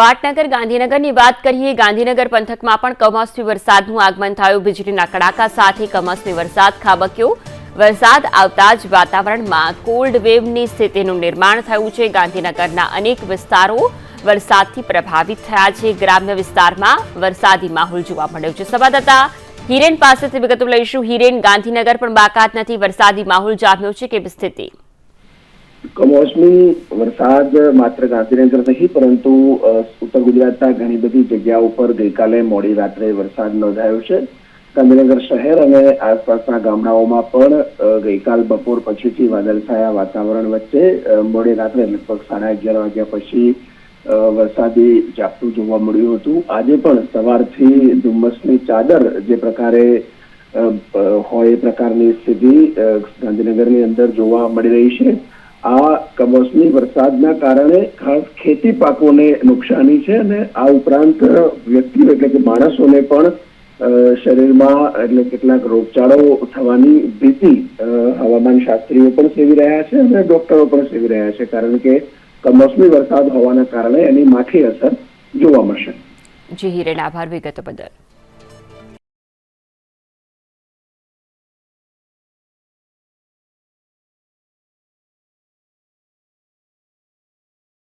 પાટનગર ગાંધીનગરની વાત કરીએ। ગાંધીનગર પંથકમાં પણ કમોસમી વરસાદનું આગમન થયું। વીજળીના કડાકા સાથે કમોસમી વરસાદ ખાબક્યો। વરસાદ આવતા જ વાતાવરણમાં કોલ્ડ વેવની સ્થિતિનું નિર્માણ થયું છે। ગાંધીનગરના અનેક વિસ્તારો વરસાદથી પ્રભાવિત થયા છે। ગ્રામ્ય વિસ્તારમાં વરસાદી માહોલ જોવા મળ્યો છે। સંવાદદાતા હિરેન પાસેથી વિગતો લઈશું। હિરેન, ગાંધીનગર પણ બાકાત નથી, વરસાદી માહોલ જામ્યો છે, કેવી સ્થિતિ? કમોસમી વરસાદ માત્ર ગાંધીનગર નહીં પરંતુ ઉત્તર ગુજરાતના ઘણી બધી જગ્યાઓ પર ગઈકાલે મોડી રાત્રે વરસાદ નોંધાયો છે। ગાંધીનગર શહેર અને આસપાસના ગામડાઓમાં પણ ગઈકાલ બપોર પછીથી વાદળછાયા વાતાવરણ વચ્ચે મોડી રાત્રે લગભગ 11:30 વાગ્યા પછી વરસાદી ઝાપટું જોવા મળ્યું હતું। આજે પણ સવારથી ધુમ્મસની ચાદર જે પ્રકારે હોય એ પ્રકારની સ્થિતિ ગાંધીનગરની અંદર જોવા મળી રહી છે। આ કમોસમી વરસાદના કારણે ખાસ ખેતી પાકોને નુકસાની છે અને આ ઉપરાંત વ્યક્તિઓ એટલે કે માણસોને પણ શરીરમાં એટલે કેટલાક રોગચાળો થવાની ભીતિ હવામાન શાસ્ત્રીઓ પણ સેવી રહ્યા છે અને ડોક્ટરો પણ સેવી રહ્યા છે, કારણ કે કમોસમી વરસાદ હોવાના કારણે એની માઠી અસર જોવા મળશે। જી હિરેન, આભાર વિગતો બદલ।